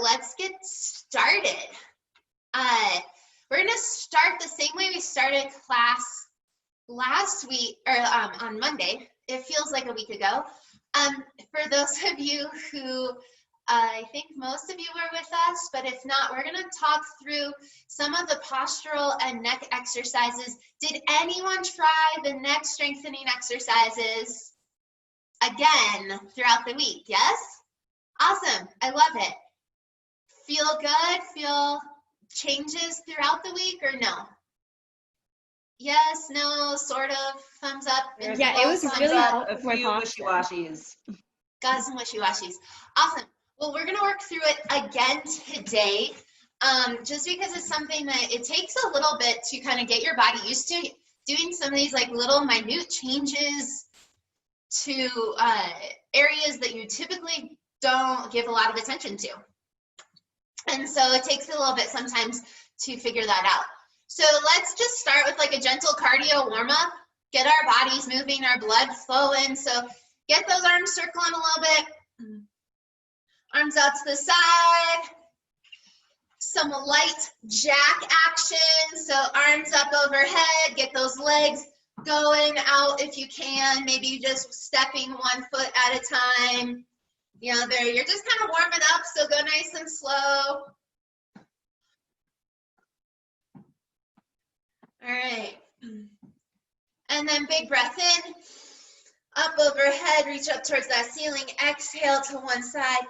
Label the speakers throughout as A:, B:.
A: let's get started. We're gonna start the same way we started class last week, or on Monday. It feels like a week ago. For those of you who, I think most of you were with us, but if not, we're gonna talk through some of the postural and neck exercises. Did anyone try the neck strengthening exercises again throughout the week? Yes? Awesome, I love it. Feel good? Feel changes throughout the week or no? Yes, no, sort of, thumbs up.
B: Yeah, it was really helpful for my posture.
C: Wishy-washies.
A: Got some wishy-washies. Awesome. Well, we're gonna work through it again today, just because it's something that it takes a little bit to kind of get your body used to doing some of these like little minute changes to areas that you typically don't give a lot of attention to. And so it takes a little bit sometimes to figure that out. So let's just start with like a gentle cardio warm-up, get our bodies moving, our blood flowing. So get those arms circling a little bit. Arms out to the side. Some light jack action. So arms up overhead, get those legs going out if you can. Maybe just stepping one foot at a time. You know, there, you're just kind of warming up, so go nice and slow. All right. And then big breath in, up overhead, reach up towards that ceiling, exhale to one side.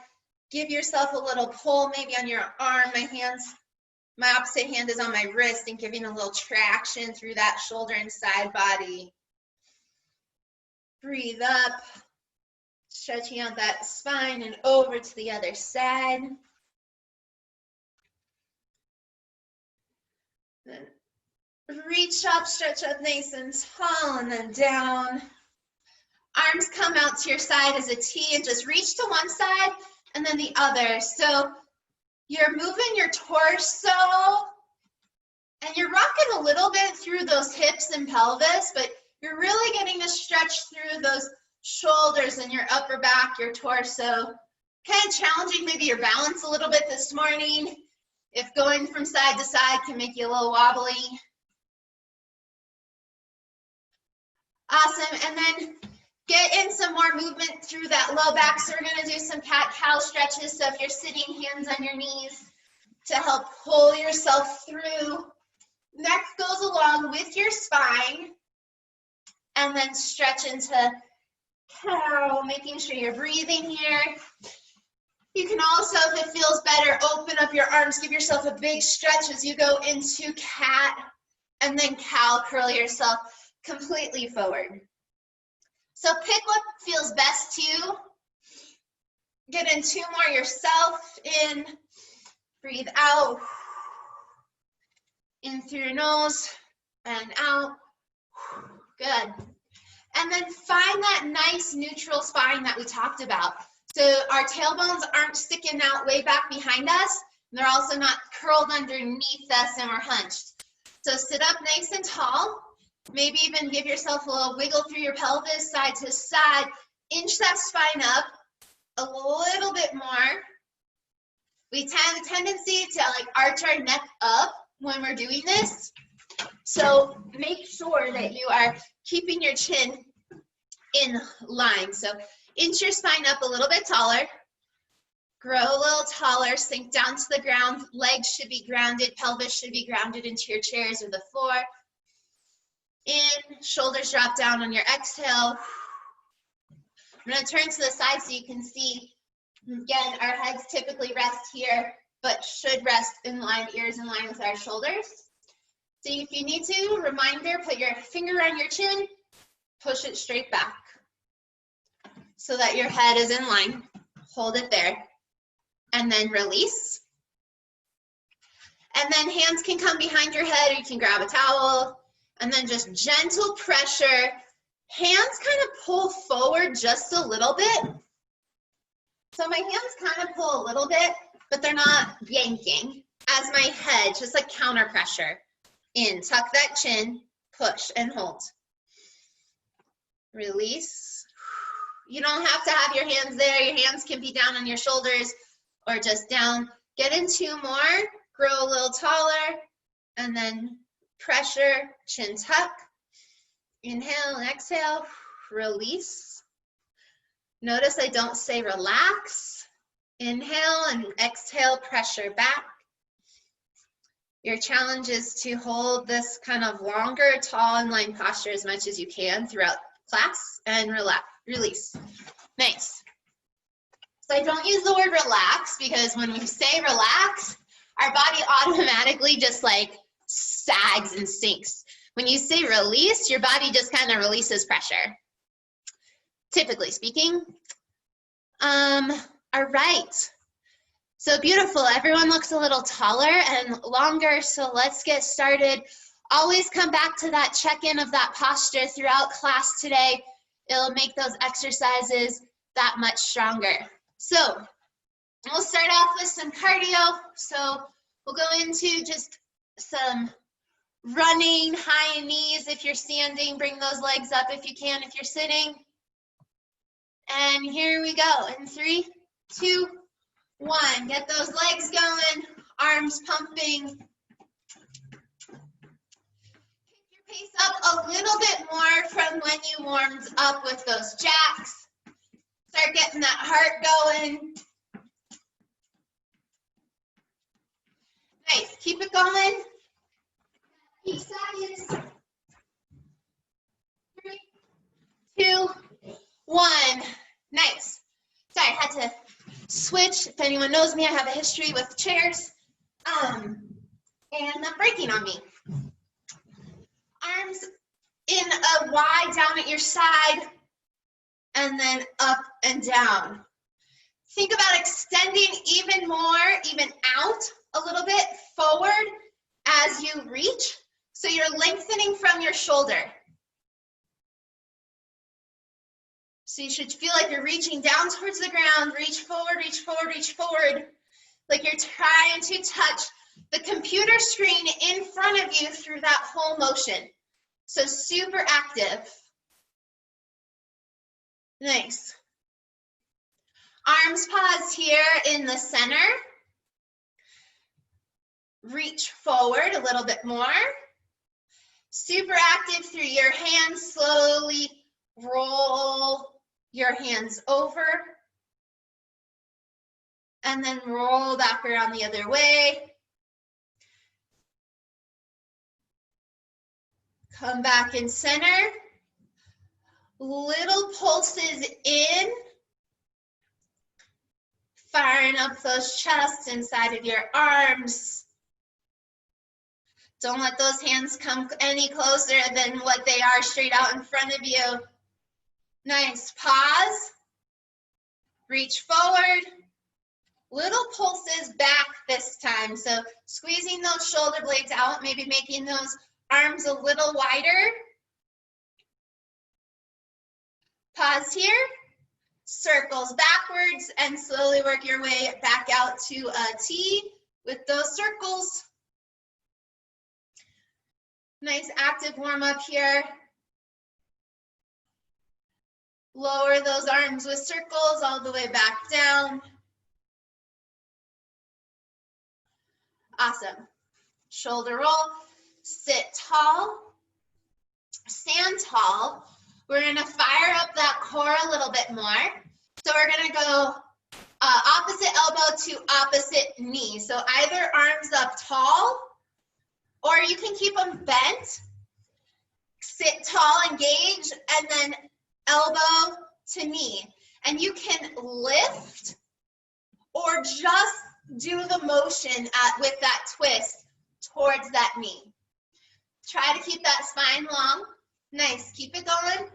A: Give yourself a little pull, maybe on your arm. My opposite hand is on my wrist and giving a little traction through that shoulder and side body. Breathe up. Stretching out that spine and over to the other side. Then reach up, stretch up nice and tall, and then down. Arms come out to your side as a T and just reach to one side and then the other. So you're moving your torso and you're rocking a little bit through those hips and pelvis, but you're really getting to stretch through those shoulders and your upper back, your torso. Kind of challenging maybe your balance a little bit this morning. If going from side to side can make you a little wobbly. Awesome, and then get in some more movement through that low back. So we're gonna do some cat-cow stretches. So if you're sitting, hands on your knees to help pull yourself through. Neck goes along with your spine. And then stretch into cow, making sure you're breathing here. You can also, if it feels better, open up your arms, give yourself a big stretch as you go into cat, and then cow, curl yourself completely forward. So pick what feels best to you. Get in two more yourself. In, breathe out. In through your nose and out. Good. And then find that nice neutral spine that we talked about. So our tailbones aren't sticking out way back behind us. And they're also not curled underneath us and we're hunched. So sit up nice and tall. Maybe even give yourself a little wiggle through your pelvis side to side. Inch that spine up a little bit more. We have a tendency to like arch our neck up when we're doing this. So make sure that you are keeping your chin in line. So inch your spine up a little bit taller, grow a little taller, sink down to the ground. Legs should be grounded, pelvis should be grounded into your chairs or the floor. In, shoulders drop down on your exhale. I'm gonna turn to the side so you can see. Again, our heads typically rest here, but should rest in line, ears in line with our shoulders. So if you need to, reminder, put your finger on your chin, push it straight back so that your head is in line. Hold it there. And then release. And then hands can come behind your head or you can grab a towel. And then just gentle pressure. Hands kind of pull forward just a little bit. So my hands kind of pull a little bit, but they're not yanking. As my head, just like counter pressure. In, tuck that chin, push and hold. Release. You don't have to have your hands there. Your hands can be down on your shoulders or just down Get in 2 more, grow a little taller, and then pressure, chin tuck. Inhale and exhale, release. Notice I don't say relax. Inhale and exhale, pressure back. Your challenge is to hold this kind of longer, tall and line posture as much as you can throughout class, and relax, release. Nice. So I don't use the word relax because when we say relax, our body automatically just like sags and sinks. When you say release, your body just kind of releases pressure, typically speaking. All right. So beautiful, everyone looks a little taller and longer, so let's get started. Always come back to that check-in of that posture throughout class today. It'll make those exercises that much stronger. So we'll start off with some cardio. So we'll go into just some running, high knees. If you're standing, bring those legs up if you can, if you're sitting. And here we go, in 3, 2, 1, get those legs going, arms pumping. Pick your pace up a little bit more from when you warmed up with those jacks. Start getting that heart going. Nice, keep it going. 8 seconds. 3, 2, 1. Nice. Sorry, I had to switch. If anyone knows me, I have a history with chairs and them breaking on me. Arms in a Y down at your side and then up and down. Think about extending even more, even out a little bit forward as you reach. So you're lengthening from your shoulder. So you should feel like you're reaching down towards the ground, reach forward, reach forward, reach forward, like you're trying to touch the computer screen in front of you through that whole motion. So super active. Nice. Arms pause here in the center. Reach forward a little bit more. Super active through your hands, slowly roll your hands over, and then roll back around the other way. Come back in center. Little pulses in, firing up those chests inside of your arms. Don't let those hands come any closer than what they are straight out in front of you. Nice, pause, reach forward, little pulses back this time. So squeezing those shoulder blades out, maybe making those arms a little wider. Pause here, circles backwards, and slowly work your way back out to a T with those circles. Nice active warm up here. Lower those arms with circles all the way back down. Awesome. Shoulder roll, sit tall, stand tall. We're gonna fire up that core a little bit more. So we're gonna go opposite elbow to opposite knee. So either arms up tall, or you can keep them bent. Sit tall, engage, and then elbow to knee. And you can lift or just do the motion with that twist towards that knee. Try to keep that spine long. Nice, keep it going.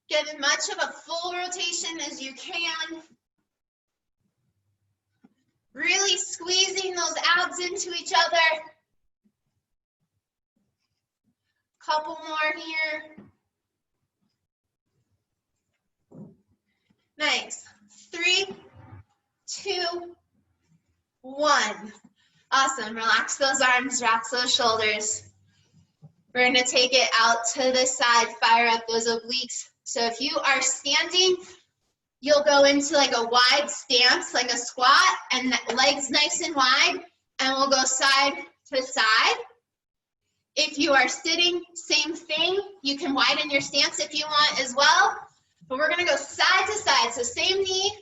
A: Get as much of a full rotation as you can. Really squeezing those abs into each other. Couple more here. Nice. 3, 2, 1. Awesome. Relax those arms, relax those shoulders. We're going to take it out to the side, fire up those obliques. So if you are standing, you'll go into like a wide stance, like a squat, and legs nice and wide, and we'll go side to side. If you are sitting, same thing. You can widen your stance if you want as well, but we're gonna go side to side. So same knee,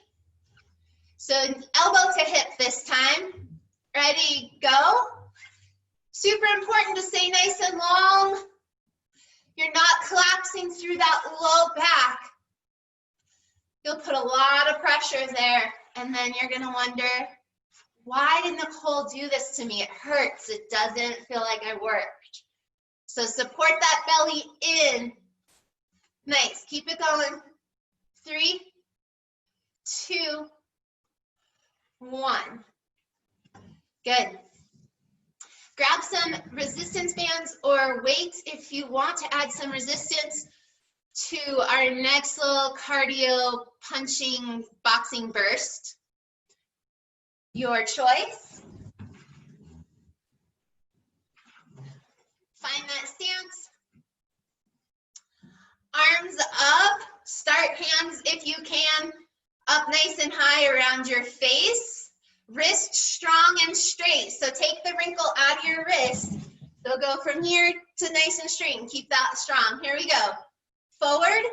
A: so elbow to hip this time. Ready, go. Super important to stay nice and long. You're not collapsing through that low back. You'll put a lot of pressure there, and then you're gonna wonder, why did Nicole do this to me? It hurts, it doesn't feel like I worked. So support that belly in. Nice, keep it going. 3, 2, 1. Good. Grab some resistance bands or weights if you want to add some resistance to our next little cardio punching boxing burst. Your choice. Find that stance. Arms up. Start hands if you can up nice and high around your face. Wrist strong and straight. So take the wrinkle out of your wrist. They'll go from here to nice and straight and keep that strong. Here we go. Forward,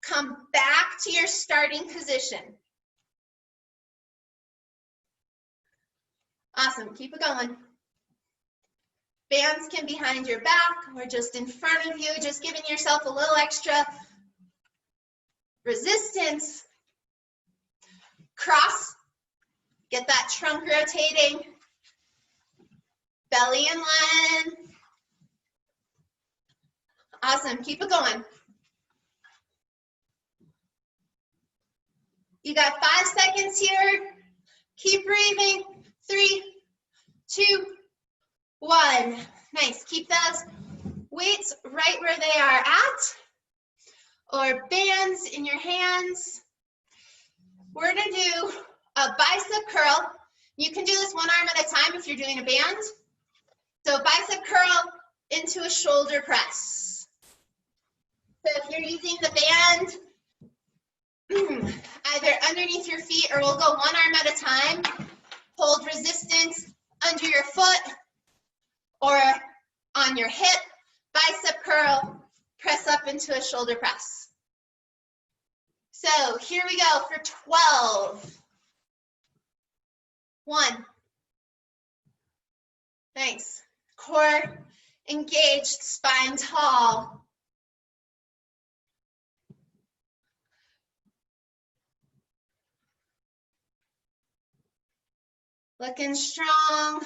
A: come back to your starting position. Awesome, keep it going. Bands can be behind your back or just in front of you, just giving yourself a little extra resistance. Cross, get that trunk rotating. Belly in line. Awesome, keep it going. You got 5 seconds here. Keep breathing. 3, 2, 1. Nice. Keep those weights right where they are at, or bands in your hands. We're going to do a bicep curl. You can do this one arm at a time if you're doing a band. So bicep curl into a shoulder press. So if you're using the band, either underneath your feet, or we'll go one arm at a time. Hold resistance under your foot or on your hip. Bicep curl, press up into a shoulder press. So here we go for 12. 1. Nice. Core engaged, spine tall. Looking strong.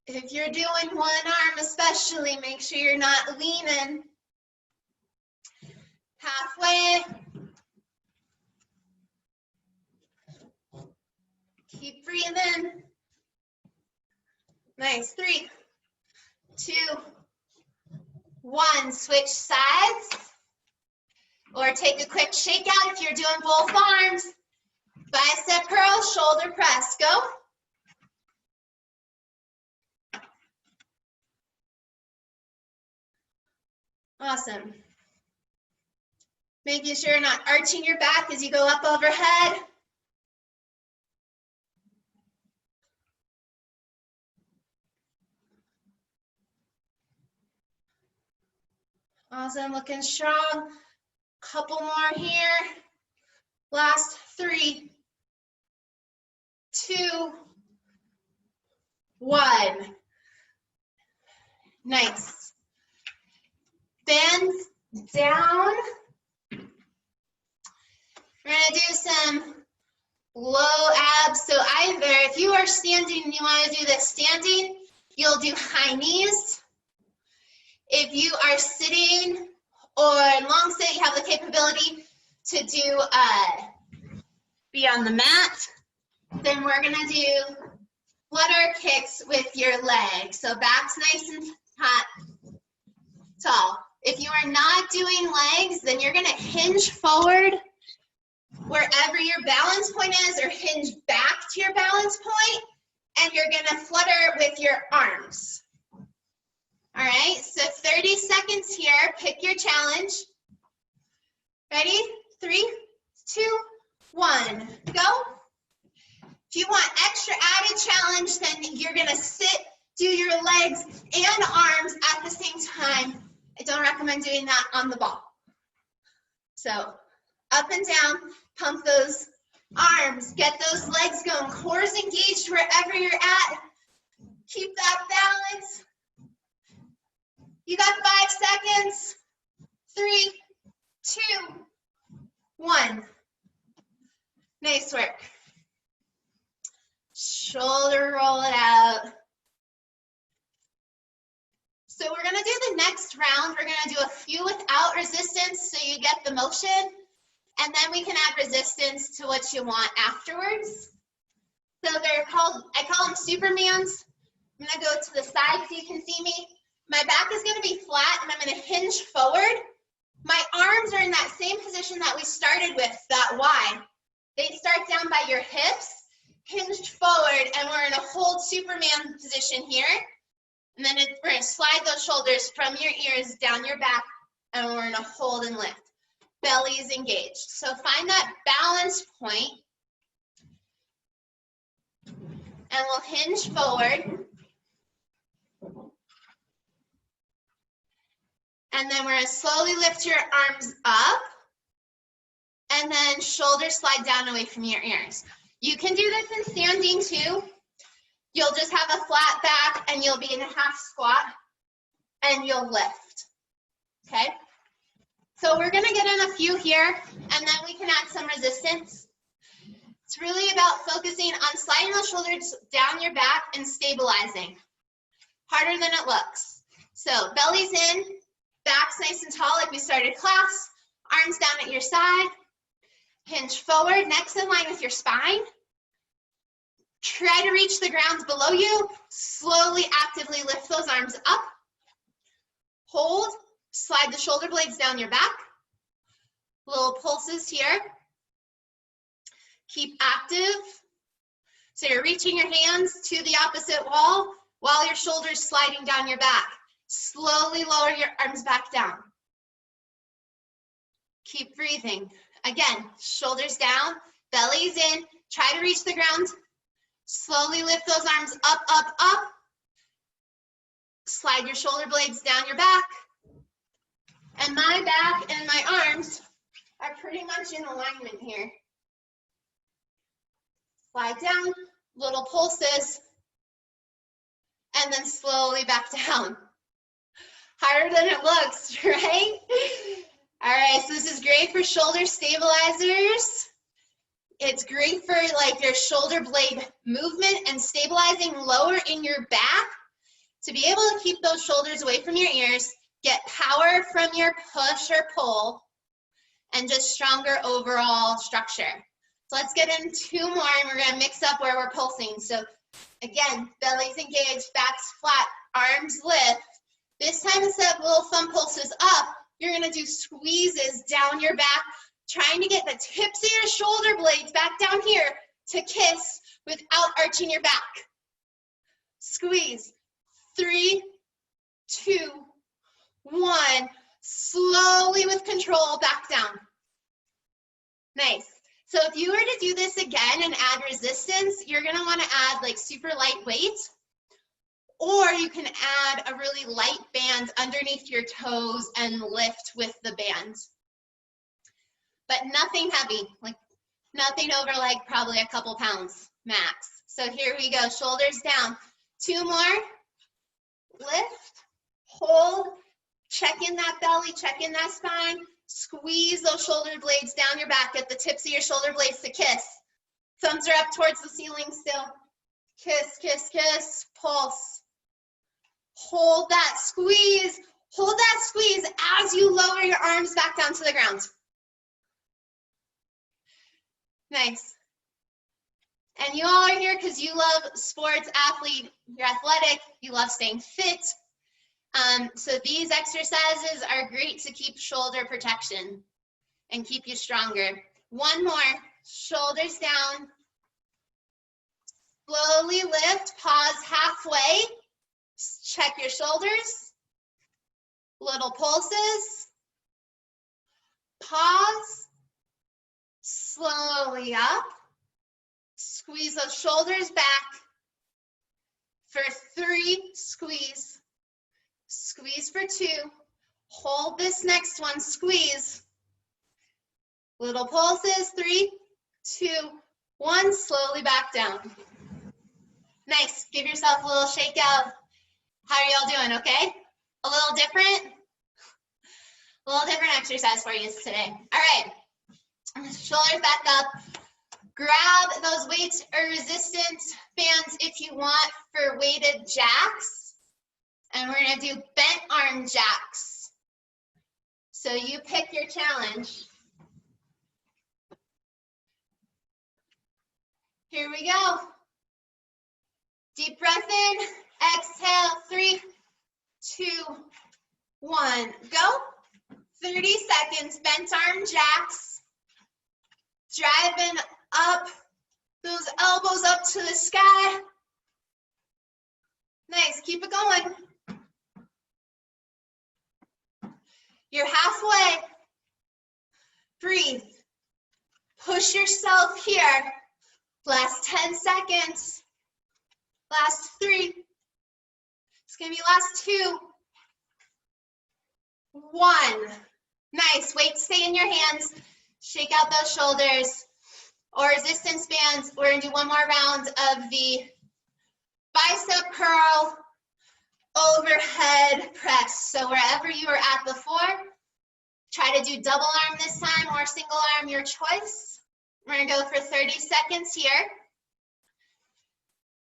A: If you're doing one arm especially, make sure you're not leaning. Halfway. Keep breathing. Nice. 3, 2, 1. Switch sides. Or take a quick shake out if you're doing both arms. Bicep curl, shoulder press. Go. Awesome. Making sure you're not arching your back as you go up overhead. Awesome, looking strong. Couple more here. Last 3, 2, 1. Nice. Bend down. We're gonna do some low abs. So either if you are standing and you want to do this standing, you'll do high knees. If you are sitting or long sit, you have the capability to do be on the mat, then we're gonna do flutter kicks with your legs. So back's nice and tall. If you are not doing legs, then you're gonna hinge forward wherever your balance point is, or hinge back to your balance point, and you're gonna flutter with your arms. All right, so 30 seconds here. Pick your challenge. Ready? 3, 2, 1, go. If you want extra added challenge, then you're gonna sit, do your legs and arms at the same time. I don't recommend doing that on the ball. So up and down, pump those arms, get those legs going, cores engaged wherever you're at. Keep that balance. You got 5 seconds. 3, 2, 1. Nice work. Shoulder roll it out. So we're gonna do the next round. We're gonna do a few without resistance so you get the motion, and then we can add resistance to what you want afterwards. So they're called, I call them Supermans. I'm gonna go to the side so you can see me. My back is gonna be flat and I'm gonna hinge forward. My arms are in that same position that we started with, that Y. They start down by your hips, hinged forward, and we're in a hold Superman position here. And then we're gonna slide those shoulders from your ears down your back, and we're in a hold and lift. Belly is engaged. So find that balance point, and we'll hinge forward. And then we're gonna slowly lift your arms up, and then shoulders slide down away from your ears. You can do this in standing too. You'll just have a flat back and you'll be in a half squat and you'll lift, okay? So we're gonna get in a few here and then we can add some resistance. It's really about focusing on sliding those shoulders down your back and stabilizing. Harder than it looks. So belly's in, back's nice and tall like we started class, arms down at your side, hinge forward, neck's in line with your spine. Try to reach the ground below you. Slowly, actively lift those arms up. Hold, slide the shoulder blades down your back. Little pulses here. Keep active. So you're reaching your hands to the opposite wall while your shoulders sliding down your back. Slowly lower your arms back down. Keep breathing. Again, shoulders down, belly's in. Try to reach the ground. Slowly lift those arms up, up, up. Slide your shoulder blades down your back. And my back and my arms are pretty much in alignment here. Slide down, little pulses, and then slowly back down. Harder than it looks, right? All right, so this is great for shoulder stabilizers. It's great for like your shoulder blade movement and stabilizing lower in your back to be able to keep those shoulders away from your ears, get power from your push or pull, and just stronger overall structure. So let's get in 2 more and we're gonna mix up where we're pulsing. So again, belly's engaged, back's flat, arms lift. This time instead of little thumb pulses up, you're gonna do squeezes down your back, trying to get the tips of your shoulder blades back down here to kiss without arching your back. Squeeze. 3, 2, 1. Slowly with control, back down. Nice. So if you were to do this again and add resistance, you're gonna wanna add like super light weight, or you can add a really light band underneath your toes and lift with the band. But nothing heavy, like nothing over like probably a couple pounds max. So here we go, shoulders down. 2 more, lift, hold, check in that belly, check in that spine, squeeze those shoulder blades down your back, get the tips of your shoulder blades to kiss. Thumbs are up towards the ceiling still. Kiss, kiss, kiss, pulse. Hold that squeeze as you lower your arms back down to the ground. Nice. And you all are here because you love sports, athlete, you're athletic, you love staying fit. So these exercises are great to keep shoulder protection and keep you stronger. 1 more, shoulders down. Slowly lift, pause halfway. Check your shoulders. Little pulses. Pause. slowly up. Squeeze those shoulders back. For 3, squeeze. Squeeze for 2. Hold this next one, squeeze. Little pulses, 3, 2, 1, slowly back down. Nice, give yourself a little shake out. How are y'all doing, okay? A little different exercise for you today. All right, shoulders back up. Grab those weights or resistance bands if you want for weighted jacks. And we're gonna do bent arm jacks. So you pick your challenge. Here we go. Deep breath in, exhale, 3, 2, 1, go. 30 seconds, bent arm jacks. Driving up, those elbows up to the sky. Nice, keep it going. You're halfway. Breathe. Push yourself here. Last 10 seconds. Last 3. It's gonna be last 2. 1. Nice, weight stay in your hands. Shake out those shoulders. Or resistance bands. We're gonna do one more round of the bicep curl, overhead press. So wherever you were at before, try to do double arm this time or single arm, your choice. We're gonna go for 30 seconds here.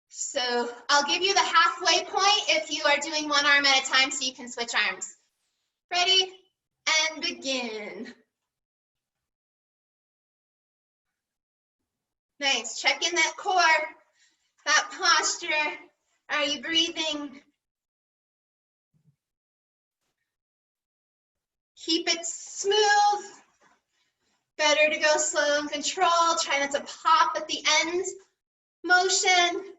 A: So I'll give you the halfway point if you are doing one arm at a time so you can switch arms. Ready? And begin. Nice, check in that core, that posture. Are you breathing? Keep it smooth. Better to go slow and control. Try not to pop at the end. Motion.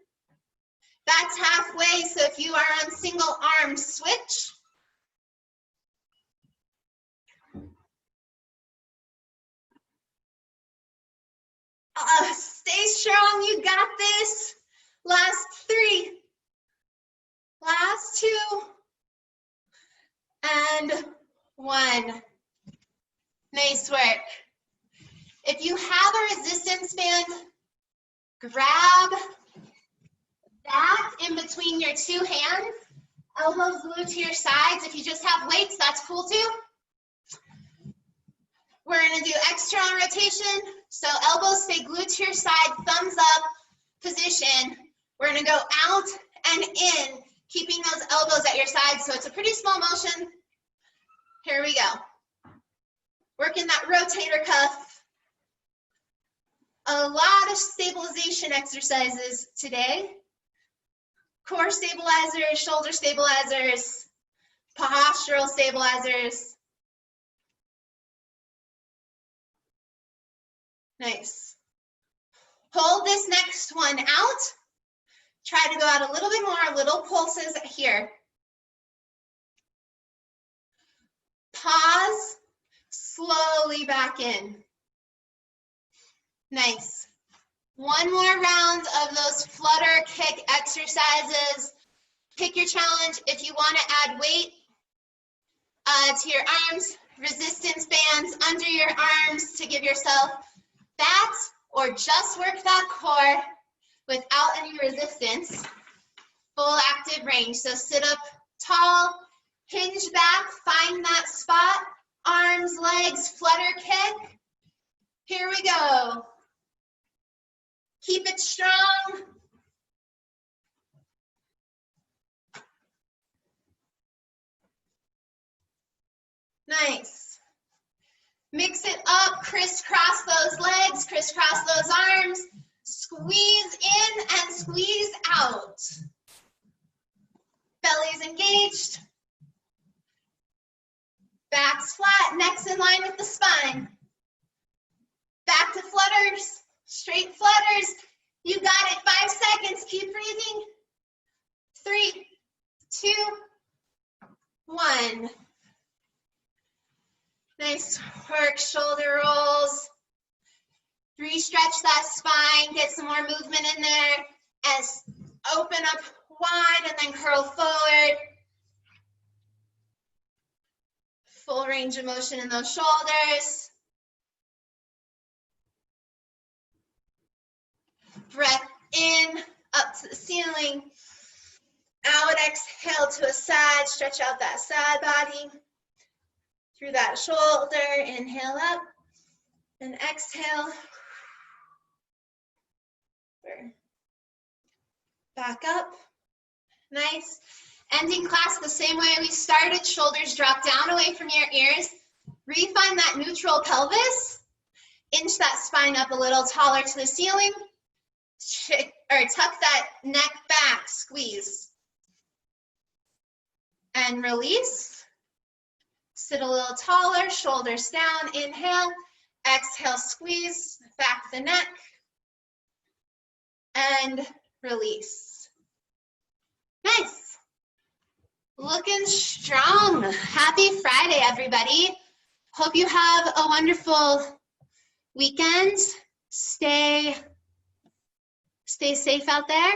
A: That's halfway, so if you are on single arm, switch. Stay strong, you got this. Last 3. Last 2. And 1. Nice work. If you have a resistance band, grab that in between your 2 hands. Elbows glued to your sides. If you just have weights, that's cool too. We're gonna do external rotation. So elbows stay glued to your side, thumbs up position. We're gonna go out and in, keeping those elbows at your side. So it's a pretty small motion. Here we go. Working that rotator cuff. A lot of stabilization exercises today. Core stabilizers, shoulder stabilizers, postural stabilizers. Nice. Hold this next one out. Try to go out a little bit more, little pulses here. Pause, slowly back in. Nice. One more round of those flutter kick exercises. Pick your challenge. If you want to add weight to your arms, resistance bands under your arms to give yourself that, or just work that core without any resistance. Full active range. So sit up tall, hinge back, find that spot, arms, legs, flutter kick. Here we go. Keep it strong. Nice. Mix it up, crisscross those legs, crisscross those arms. Squeeze in and squeeze out. Belly's engaged. Back's flat, neck's in line with the spine. Back to flutters, straight flutters. You got it, 5 seconds, keep breathing. 3, 2, 1. Nice work, shoulder rolls. Re-stretch that spine, get some more movement in there, and open up wide and then curl forward. Full range of motion in those shoulders. Breath in, up to the ceiling. Out, exhale to a side, stretch out that side body. Through that shoulder, inhale up, and exhale. Back up, nice. Ending class the same way we started, shoulders drop down away from your ears. Refine that neutral pelvis. Inch that spine up a little taller to the ceiling. Tuck that neck back, squeeze. And release. Sit a little taller, shoulders down, inhale. Exhale, squeeze, back the neck. And release. Nice. Looking strong. Happy Friday, everybody. Hope you have a wonderful weekend. Stay safe out there.